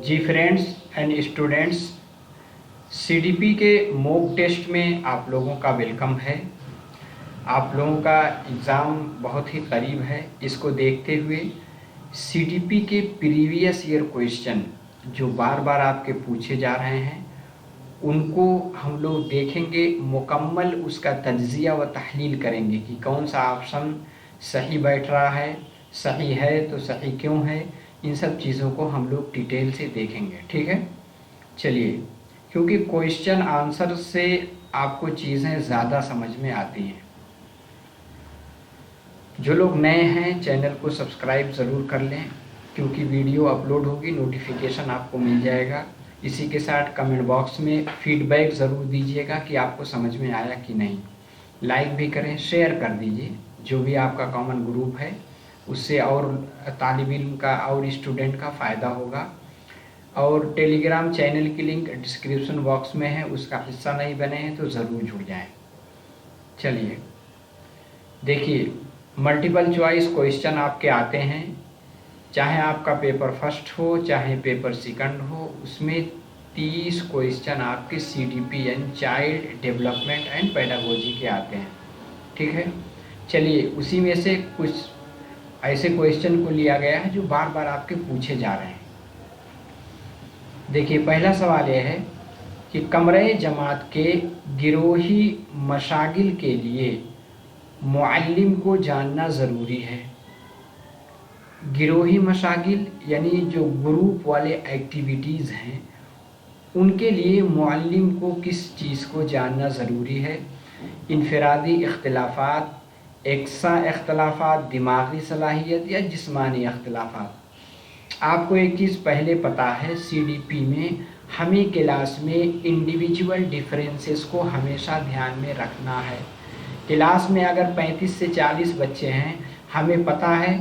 Ji friends and students, CDP के mock test में आप लोगों का वेलकम है। आप लोगों का एग्ज़ाम बहुत ही करीब है। इसको देखते हुए सीडीपी के प्रीवियस ईयर क्वेश्चन जो बार बार आपके पूछे जा रहे हैं उनको हम लोग देखेंगे, मुकम्मल उसका तज्ज़िया व तहलील करेंगे कि कौन सा ऑप्शन सही बैठ रहा है, सही है तो सही क्यों है। इन सब चीज़ों को हम लोग डिटेल से देखेंगे, ठीक है। चलिए, क्योंकि क्वेश्चन आंसर से आपको चीज़ें ज़्यादा समझ में आती हैं। जो लोग नए हैं चैनल को सब्सक्राइब ज़रूर कर लें, क्योंकि वीडियो अपलोड होगी नोटिफिकेशन आपको मिल जाएगा। इसी के साथ कमेंट बॉक्स में फीडबैक ज़रूर दीजिएगा कि आपको समझ में आया कि नहीं। लाइक भी करें, शेयर कर दीजिए जो भी आपका कॉमन ग्रुप है, उससे और तालिब इल्म का और स्टूडेंट का फ़ायदा होगा। और टेलीग्राम चैनल की लिंक डिस्क्रिप्शन बॉक्स में है, उसका हिस्सा नहीं बने हैं तो ज़रूर जुड़ जाएं। चलिए देखिए, मल्टीपल चॉइस क्वेश्चन आपके आते हैं, चाहे आपका पेपर फर्स्ट हो चाहे पेपर सेकंड हो, उसमें 30 क्वेश्चन आपके सीडीपी यानी चाइल्ड डेवलपमेंट एंड पेडागोजी के आते हैं, ठीक है। चलिए, उसी में से कुछ ऐसे क्वेश्चन को लिया गया है जो बार बार आपके पूछे जा रहे हैं। देखिए, पहला सवाल यह है कि कमरे जमात के गिरोही मशागिल के लिए मुअल्लिम को जानना ज़रूरी है। गिरोही मशागिल यानी जो ग्रुप वाले एक्टिविटीज़ हैं उनके लिए मुअल्लिम को किस चीज़ को जानना ज़रूरी है। इनफरादी इख्तिलाफ़ात, एक्सा इख्तिलाफ़ात, दिमागी सलाहियत या जिस्मानी इख्तिलाफ़ात। आपको एक चीज़ पहले पता है, सीडीपी में हमें क्लास में इंडिविजुअल डिफरेंसेस को हमेशा ध्यान में रखना है। क्लास में अगर 35 से 40 बच्चे हैं, हमें पता है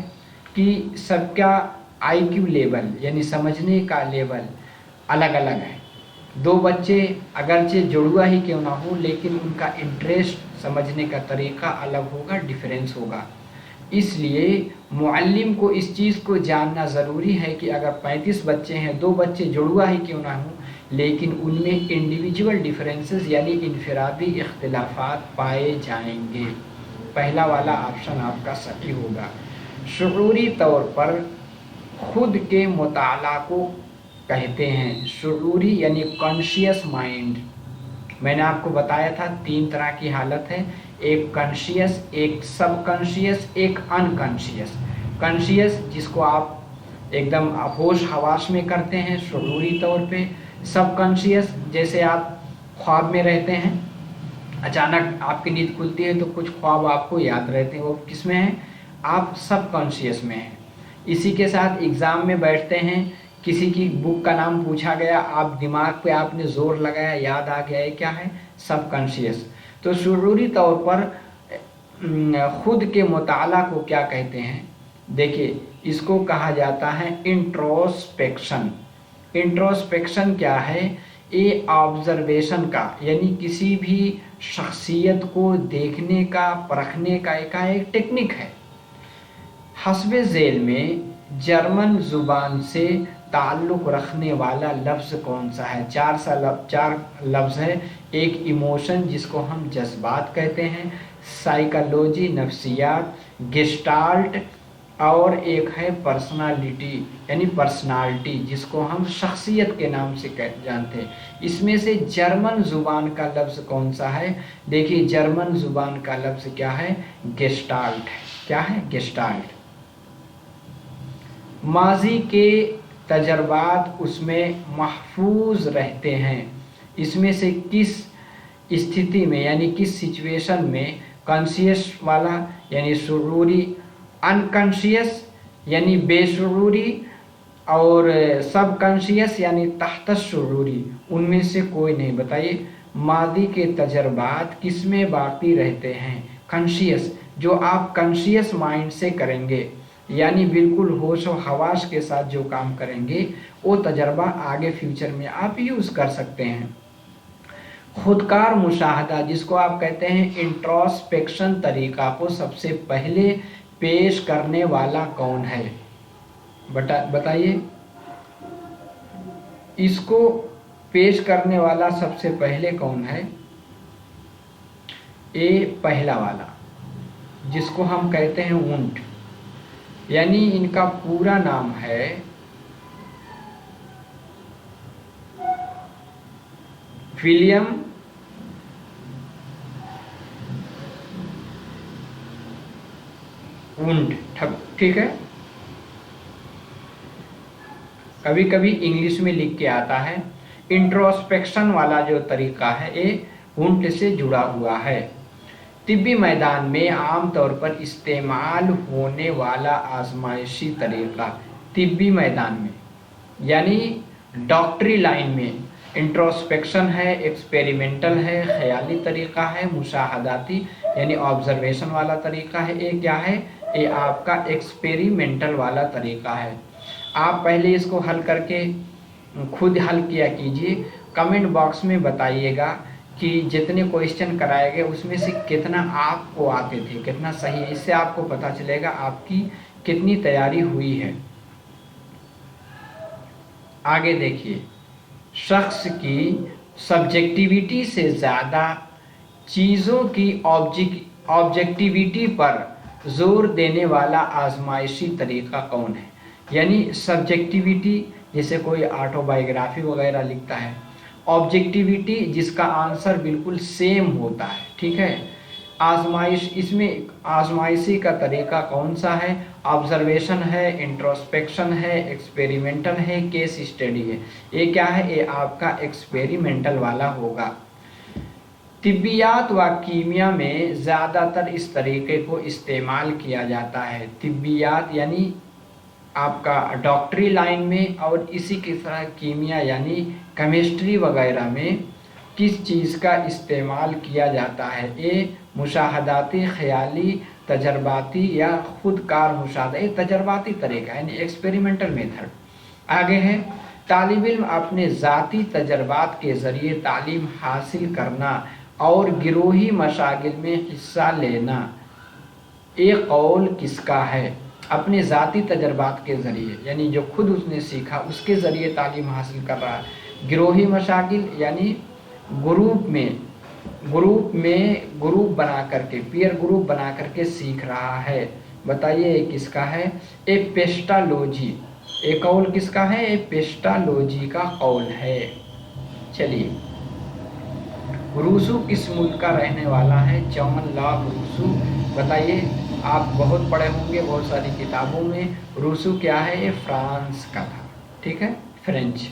कि सबका आईक्यू लेवल यानी समझने का लेवल अलग अलग है। दो बच्चे अगरचे जुड़वा ही क्यों ना हो, लेकिन उनका इंटरेस्ट समझने का तरीका अलग होगा, डिफरेंस होगा। इसलिए मुअल्लिम को इस चीज़ को जानना ज़रूरी है कि अगर 35 बच्चे हैं, दो बच्चे जुड़वा ही क्यों ना हो, लेकिन उनमें इंडिविजुअल डिफरेंसेस यानी इनफरादी इख्तिलाफात पाए जाएंगे। पहला वाला ऑप्शन आपका सही होगा। शुऊरी तौर पर खुद के मुताला को कहते हैं। शुऊरी यानी कॉन्शियस माइंड। मैंने आपको बताया था 3 तरह की हालत है, एक कॉन्शियस, एक सब कॉन्शियस, एक अनकॉन्शियस। कॉन्शियस जिसको आप एकदम होश हवास में करते हैं शुऊरी तौर पे। सब कॉन्शियस जैसे आप ख्वाब में रहते हैं, अचानक आपकी नींद खुलती है तो कुछ ख्वाब आपको याद रहते हैं, वो किस में है, आप सब कॉन्शियस में हैं। इसी के साथ एग्ज़ाम में बैठते हैं, किसी की बुक का नाम पूछा गया, आप दिमाग पे आपने ज़ोर लगाया, याद आ गया, ये क्या है, सब कॉन्शियस। तो शुरूरी तौर पर खुद के मुताला को क्या कहते हैं, देखिए इसको कहा जाता है इंट्रोस्पेक्शन। इंट्रोस्पेक्शन क्या है, ये ऑब्जर्वेशन का यानी किसी भी शख्सियत को देखने का, परखने का एक टेक्निक है। हस्बे ज़ेल में जर्मन ज़ुबान से ताल्लुक़ रखने वाला लफ्ज़ कौन सा है। 4 लफ्ज़ है। एक इमोशन जिसको हम जज्बात कहते हैं, साइकोलॉजी नफ्सियात, गेस्टाल्ट, और एक है पर्सनालिटी यानी पर्सनालिटी जिसको हम शख्सियत के नाम से जानते हैं। इसमें से जर्मन ज़ुबान का लफ्ज़ कौन सा है, देखिए जर्मन ज़ुबान का लफ्ज़ क्या है, गेस्टाल्ट है। क्या है, गेस्टाल्ट। माजी के तजर्बात उसमें महफूज रहते हैं। इसमें से किस स्थिति में यानी किस सिचुएशन में कॉन्शियस वाला यानी शुरूरी, अनकॉन्शियस यानी बेशुरूरी, और सब कॉन्शियस यानी तहत शुरूरी, उनमें से कोई नहीं। बताइए, मादी के तजर्बात किस में बाकी रहते हैं, कॉन्शियस, जो आप कॉन्शियस माइंड से करेंगे यानी बिल्कुल होश और हवास के साथ जो काम करेंगे वो तजर्बा आगे फ्यूचर में आप यूज़ कर सकते हैं। खुदकार मुशाहदा जिसको आप कहते हैं इंट्रोस्पेक्शन तरीका को सबसे पहले पेश करने वाला कौन है, बताइए। اس کو پیش کرنے والا سب سے پہلے کون ہے؟ پہلا والا، جس کو ہم کہتے ہیں وونٹ، یعنی ان کا پورا نام ہے ولیم وونٹ، ٹھیک ہے؟ کبھی کبھی انگلش میں لکھ کے آتا ہے۔ انٹروسپیکشن والا جو طریقہ ہے یہ وونٹ سے جڑا ہوا ہے۔ طبی میدان میں عام طور پر استعمال ہونے والا آزمائشی طریقہ، طبی میدان میں یعنی ڈاکٹری لائن میں انٹروسپیکشن ہے، ایکسپیریمنٹل ہے، خیالی طریقہ ہے، مشاہداتی یعنی آبزرویشن والا طریقہ ہے۔ یہ کیا ہے؟ یہ آپ کا ایکسپیریمنٹل والا طریقہ ہے۔ آپ پہلے اس کو حل کر کے خود حل کیا کیجئے، کمنٹ باکس میں بتائیے گا کہ جتنے کوئسچن کرائے گئے اس میں سے کتنا آپ کو آتے تھے، کتنا صحیح ہے۔ اس سے آپ کو پتہ چلے گا آپ کی کتنی تیاری ہوئی ہے۔ آگے دیکھیے، شخص کی سبجیکٹیویٹی سے زیادہ چیزوں کی آبجیکٹیویٹی پر زور دینے والا آزمائشی طریقہ کون ہے؟ یعنی سبجیکٹیویٹی، جیسے کوئی آٹو بایوگرافی وغیرہ لکھتا ہے، آبجیکٹیویٹی جس کا آنسر بالکل سیم ہوتا ہے، ٹھیک ہے؟ آزمائش، اس میں آزمائشی کا طریقہ کون سا ہے؟ آبزرویشن ہے، انٹروسپیکشن ہے، ایکسپیریمنٹل ہے، کیس اسٹڈی ہے۔ یہ کیا ہے؟ یہ آپ کا ایکسپیریمنٹل والا ہوگا۔ طبیات و کیمیا میں زیادہ تر اس طریقے کو استعمال کیا جاتا ہے۔ طبیات یعنی آپ کا ڈاکٹری لائن میں، اور اسی کی طرح کیمیا یعنی کیمسٹری وغیرہ میں کس چیز کا استعمال کیا جاتا ہے؟ یہ مشاہداتی، خیالی، تجرباتی یا خود کار مشاہدہ، یہ تجرباتی طریقہ یعنی ایکسپیریمنٹل میتھڈ۔ آگے ہے، طالب علم اپنے ذاتی تجربات کے ذریعے تعلیم حاصل کرنا اور گروہی مشاغل میں حصہ لینا۔ یہ قول کس کا ہے؟ اپنے ذاتی تجربات کے ذریعے یعنی جو خود اس نے سیکھا اس کے ذریعے تعلیم حاصل کر رہا ہے۔ گروہی مشاغل یعنی گروپ میں گروپ بنا کر کے، پیئر گروپ بنا کر کے سیکھ رہا ہے۔ بتائیے یہ کس کا ہے؟ ایپسٹالوجی۔ یہ قول کس کا ہے؟ ایپسٹالوجی کا قول ہے۔ چلیے، روسو کس ملک کا رہنے والا ہے؟ John Locke Rousseau. بتائیے، آپ بہت پڑھے ہوں گے بہت ساری کتابوں میں، روسو کیا ہے؟ یہ فرانس کا تھا، ٹھیک ہے، فرینچ۔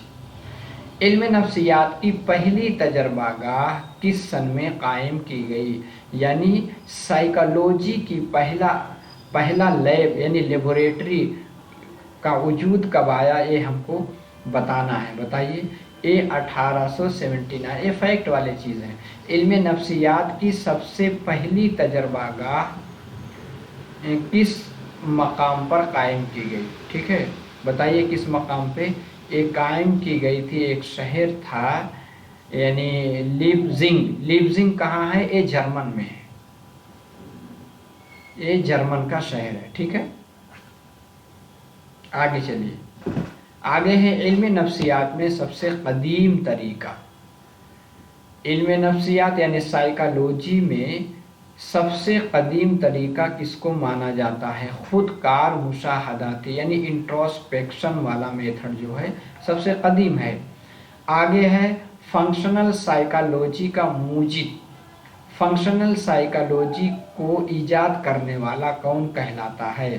علم نفسیات کی پہلی تجربہ گاہ کس سن میں قائم کی گئی؟ یعنی سائیکالوجی کی پہلا لیب یعنی لیبوریٹری کا وجود کب آیا؟ یہ ہم کو بتانا ہے۔ بتائیے، یہ 1879۔ یہ فیکٹ والے چیز ہیں۔ علم نفسیات کی سب سے پہلی تجربہ گاہ کس مقام پر قائم کی گئی؟ ٹھیک ہے، بتائیے کس مقام پہ یہ قائم کی گئی تھی؟ ایک شہر تھا یعنی لیپزنگ۔ لیپزنگ کہاں ہے؟ یہ جرمن میں ہے، یہ جرمن کا شہر ہے، ٹھیک ہے۔ آگے چلیے، آگے ہے علم نفسیات میں سب سے قدیم طریقہ۔ علم نفسیات یعنی سائیکالوجی میں سب سے قدیم طریقہ کس کو مانا جاتا ہے؟ خود کار مشاہداتی یعنی انٹروسپیکشن والا میتھڈ جو ہے سب سے قدیم ہے۔ آگے ہے فنکشنل سائیکالوجی کا موجد۔ فنکشنل سائیکالوجی کو ایجاد کرنے والا کون کہلاتا ہے؟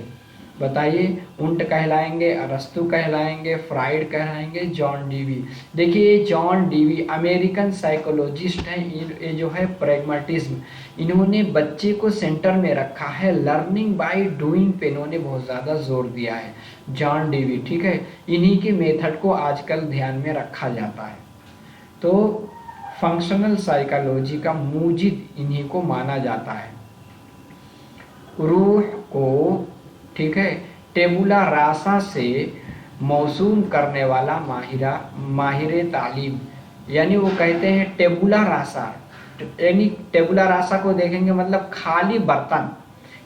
بتائیے، اونٹ کہلائیں گے، ارسطو کہلائیں گے، فرائڈ کہلائیں گے، جان ڈیوی۔ دیکھیے، یہ جان ڈیوی امریکن سائیکولوجسٹ ہیں۔ یہ جو ہے پریگماٹزم، انہوں نے بچے کو سینٹر میں رکھا ہے، لرننگ بائی ڈوئنگ پہ انہوں نے بہت زیادہ زور دیا ہے، جان ڈیوی، ٹھیک ہے۔ انہی کے میتھڈ کو آج کل دھیان میں رکھا جاتا ہے۔ تو فنکشنل سائیکالوجی کا موجد انہی کو مانا جاتا ہے۔ روح کو، ٹھیک ہے، ٹیبولا راسا سے موسوم کرنے والا ماہر تعلیم، یعنی وہ کہتے ہیں ٹیبولا راسا، یعنی ٹیبولا راسا کو دیکھیں گے مطلب خالی برتن۔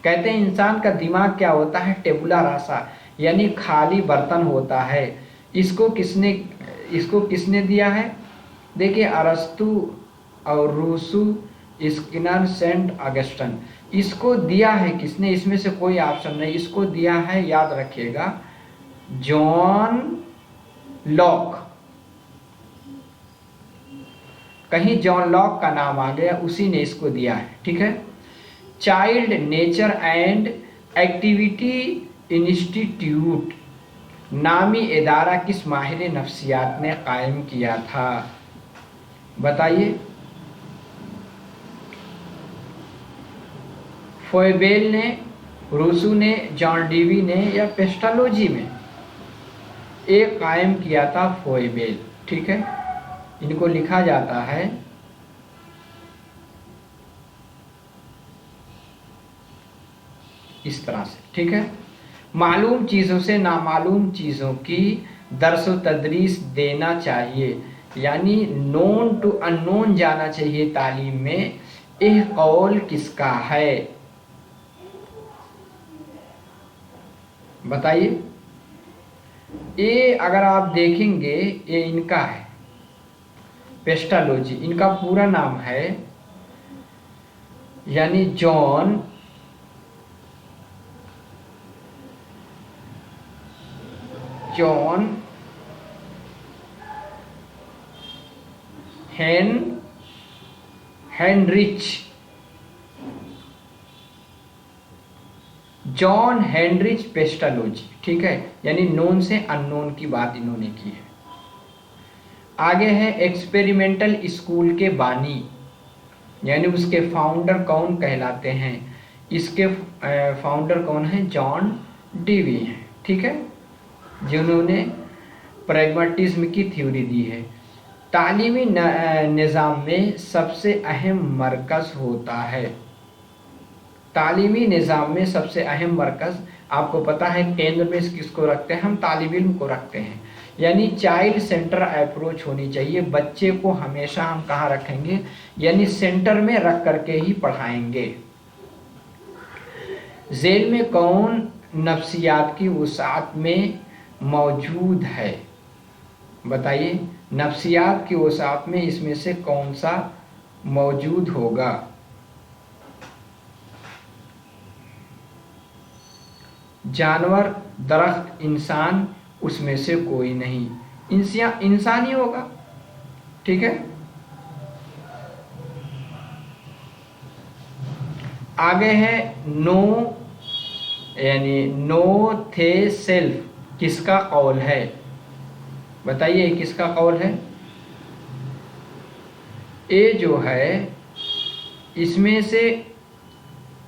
کہتے ہیں انسان کا دماغ کیا ہوتا ہے؟ ٹیبولا راسا، یعنی خالی برتن ہوتا ہے۔ اس کو کس نے इसको किसने दिया है? देखिए, अरस्तु और रूसू, स्किनर, सेंट ऑगस्टिन, इसको दिया है किसने? इसमें से कोई ऑप्शन नहीं, इसको दिया है, याद रखिएगा, जॉन लॉक। कहीं जॉन लॉक का नाम आ गया, उसी ने इसको दिया है, ठीक है। Child nature and activity institute नामी इदारा किस माहिर नफ्सियात ने कायम किया था? बताइए। फोएबेल ने, रूसू ने, जॉन डीवी ने, या पेस्टालोजी में? एक कायम किया था फोएबेल, ठीक है। इनको लिखा जाता है इस तरह से, ठीक है। मालूम चीज़ों से नामालूम चीज़ों की दर्स व तदरीस देना चाहिए, यानी नोन टू अननोन जाना चाहिए तालीम में। यह कौल किसका है? बताइए। ये अगर आप देखेंगे, ये इनका है, पेस्टालोजी। इनका पूरा नाम है, यानी John Heinrich, John Heinrich Pestalozzi, ठीक है। यानी नोन से अननोन की बात इन्होंने की है। आगे है एक्सपेरिमेंटल स्कूल के बानी, यानी उसके फाउंडर कौन कहलाते हैं? इसके फाउंडर कौन है? जॉन डीवी हैं, ठीक है, जिन्होंने प्रैग्मेटिज्म की थ्योरी दी है। तालीमी निज़ाम में सबसे अहम मरकज़ होता है। तालीमी निज़ाम में सबसे अहम मरकज़ आपको पता है, केंद्र में किसको रखते हैं हम? तालिब इल्म को रखते हैं। यानी चाइल्ड सेंटर अप्रोच होनी चाहिए। बच्चे को हमेशा हम कहाँ रखेंगे? यानी सेंटर में रख करके ही पढ़ाएंगे। जेल में कौन नफ्सियात की वसाअत में मौजूद है? बताइए। नफ्सियात की वसाअत में इसमें से कौन सा मौजूद होगा? जानवर, दरख्त, इंसान, उसमें से कोई नहीं। इंसान ही होगा, ठीक है। आगे है नो, यानी नो थे सेल्फ किसका कौल है? बताइए, किसका कौल है? ये जो है, इसमें से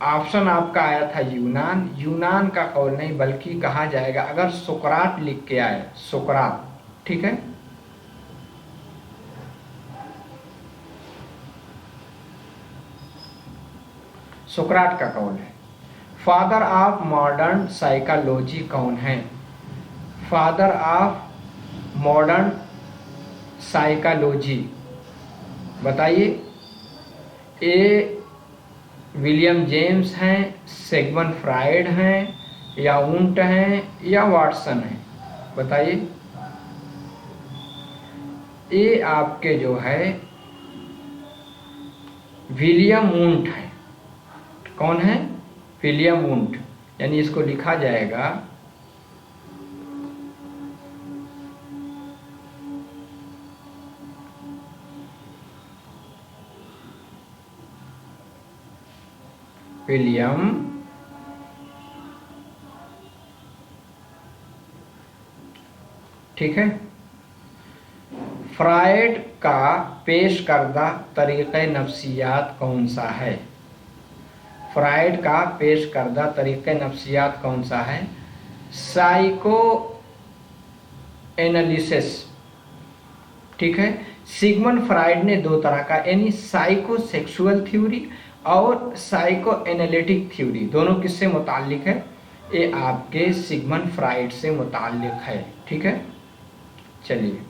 ऑप्शन आपका आया था यूनान। यूनान का कौल नहीं, बल्कि कहा जाएगा, अगर सुकरात लिख के आए, सुकरात, ठीक है। सुकरात का कौल है। फादर ऑफ मॉडर्न साइकोलॉजी कौन है? फादर ऑफ मॉडर्न साइकोलॉजी, बताइए। ए विलियम जेम्स हैं, सिगमंड फ्राइड हैं, या वुंट हैं, या वाटसन हैं? बताइए। ये आपके जो है विलियम वुंट है। कौन है? William Wundt. यानी इसको लिखा जाएगा विलियम ठीक है। फ्राइड का पेश करदा तरीक़े नफ्सियात कौन सा है? फ्राइड का पेश करदा तरीक़े नफ्सियात कौन सा है? साइको एनालिसिस, ठीक है। सिगमंड फ्राइड ने दो तरह का, यानी साइको सेक्सुअल थ्योरी और साइको एनालिटिक थ्योरी, दोनों किससे मुताल्लिक है? ये आपके सिगमंड फ्राइड से मुताल्लिक है, ठीक है। चलिए,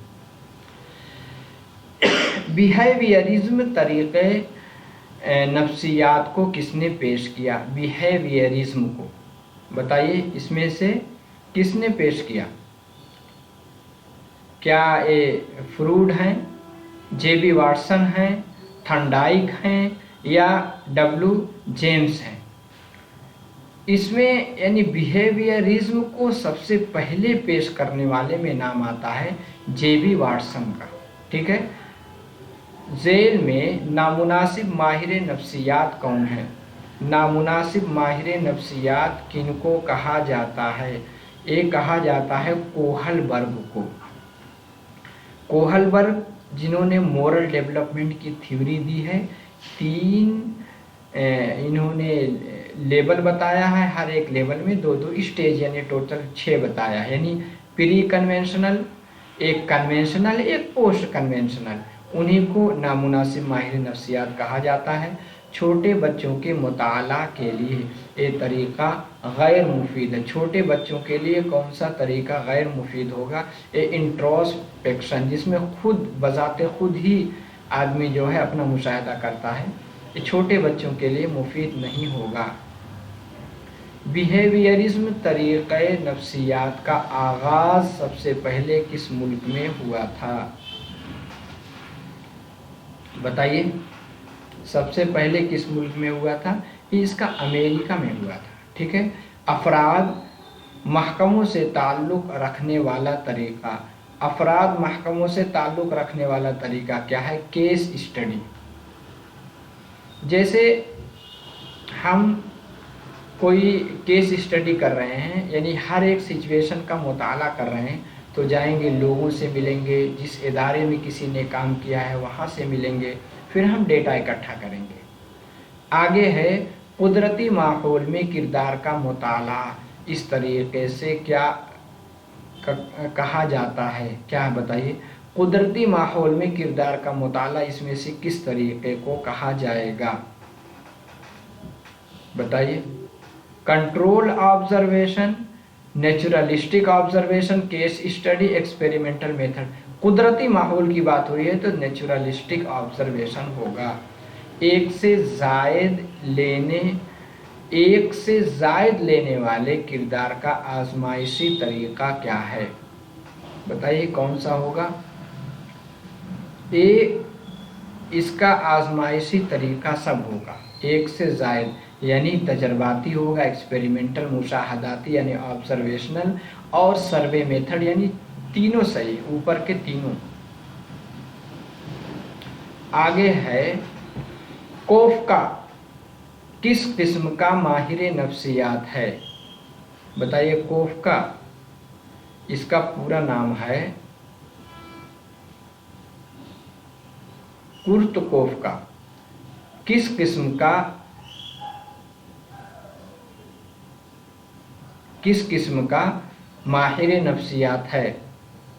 बिहेवियरिज्म तरीक़े नफ्सियात को किसने पेश किया? बिहेवियरिज्म को बताइए, इसमें से किसने पेश किया? क्या ये फ्रूड हैं, जेबी वाटसन हैं, थर्नडाइक हैं या डब्ल्यू जेम्स हैं? इसमें यानी बिहेवियरिज्म को सबसे पहले पेश करने वाले में नाम आता है जेबी वाटसन का। ठीक है। झेल में नामुनासिब माहिर नफ्सियात कौन है? नामुनासिब माहिर नफ्सियात किनको कहा जाता है? ये कहा जाता है कोहलबर्ग को। कोहलबर्ग जिन्होंने मोरल डेवलपमेंट की थ्योरी दी है, 3 इन्होंने लेवल बताया है, हर एक लेवल में 2-2 स्टेज यानी टोटल 6 बताया है, यानी प्री कन्वेंशनल, एक कन्वेंशनल, एक पोस्ट कन्वेंशनल। उन्हीं को नामुनासिब माहिर नफ्सियात कहा जाता है। छोटे बच्चों के मुताला के लिए ये तरीक़ा गैर मुफीद है। छोटे बच्चों के लिए कौन सा तरीक़ा गैर मुफीद होगा? ये इंट्रोस्पेक्शन, जिसमें खुद बजाते खुद ही आदमी जो है अपना मुशाहिदा करता है, ये छोटे बच्चों के लिए मुफीद नहीं होगा। बिहेवियरिज्म तरीक़े नफ्सियात का आगाज़ सबसे पहले किस मुल्क में हुआ था? बताइए, सबसे पहले किस मुल्क में हुआ था? इसका अमेरिका में हुआ था। ठीक है। अफराद महकमों से ताल्लुक़ रखने वाला तरीक़ा, अफराद महकमों से ताल्लुक़ रखने वाला तरीक़ा क्या है? Case study. जैसे हम कोई केस स्टडी कर रहे हैं, यानी हर एक सिचुएशन का मुताला कर रहे हैं, तो जाएंगे, लोगों से मिलेंगे, जिस इदारे में किसी ने काम किया है वहाँ से मिलेंगे, फिर हम डेटा इकट्ठा करेंगे। आगे है कुदरती माहौल में किरदार का मुताला। इस तरीके से क्या कहा जाता है? क्या बताइए, कुदरती माहौल में किरदार का मुताला इसमें से किस तरीके को कहा जाएगा? बताइए। Control observation, naturalistic observation, case study, experimental method. कुदरती माहौल की बात हुई है तो नेचुरलिस्टिक ऑब्जर्वेशन होगा। एक से ज़ायद लेने वाले किरदार का आजमाइशी तरीक़ा क्या है? बताइए कौन सा होगा? इसका आजमाइशी तरीक़ा सब होगा। एक से ज़ायद यानी तजर्बाती होगा, एक्सपेरिमेंटल मुशाहदाती यानी ऑब्जर्वेशनल, और सर्वे मेथड यानी तीनों सही, ऊपर के तीनों। आगे है कोफका किस किस्म का माहिर नफ्सियात है? बताइए, कोफका इसका पूरा नाम है कुर्त कोफका। किस किस्म का माहिर नफ्सियात है?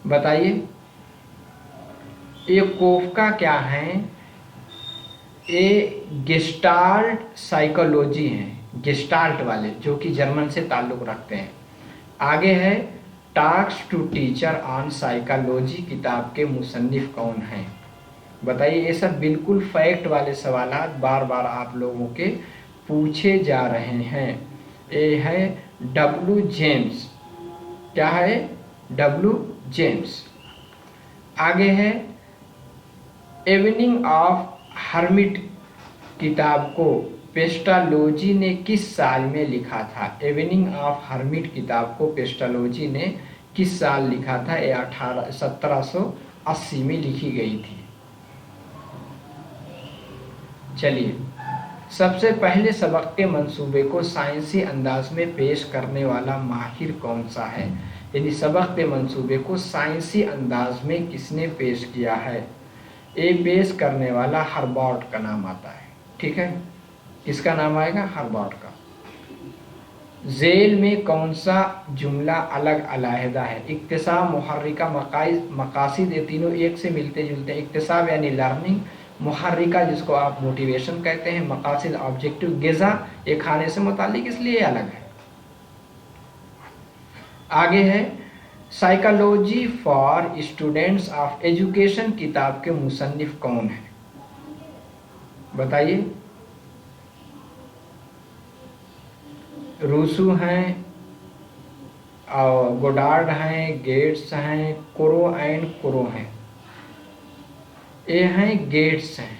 बताइए। ये कोफका क्या है? ये गेस्टाल्ट साइकोलॉजी हैं, गेस्टाल्ट वाले, जो कि जर्मन से ताल्लुक़ रखते हैं। आगे है talks to teacher on psychology किताब के मुसन्निफ कौन हैं? बताइए। ये सब बिल्कुल फैक्ट वाले सवालात बार बार आप लोगों के पूछे जा रहे हैं। ये है डब्ल्यू जेम्स। क्या है? W James. आगे है इवनिंग ऑफ हर्मिट किताब को पेस्टालोजी ने किस साल में लिखा था? इवनिंग ऑफ हर्मिट किताब को पेस्टालोजी ने किस साल लिखा था? ये 1780 में लिखी गई थी। चलिए, सबसे पहले सबक के मंसूबे को साइंसी अंदाज में पेश करने वाला माहिर कौन सा है? यानी सबक के मंसूबे को साइंसी अंदाज में किसने पेश किया है? ये पेश करने वाला हर्बर्ट का नाम आता है। ठीक है। किसका नाम आएगा? हर्बर्ट का। झेल में कौन सा जुमला अलग अलहदा है? इक्तिसाब, मुहर्रिका, मकासिद, ये तीनों एक से मिलते जुलते हैं। इक्तिसाब यानी लर्निंग, मुहर्रिका जिसको आप मोटिवेशन कहते हैं, मकासिद ऑब्जेक्टिव, ग़िज़ा ये खाने से मुतालिक, इसलिए अलग है। आगे है psychology for students of education किताब के मुसन्निफ कौन है? बताइए। रूसो हैं, گوڈارڈ ہیں، گیٹس ہیں، کرو اینڈ کرو ہیں. یہ ہیں گیٹس ہیں.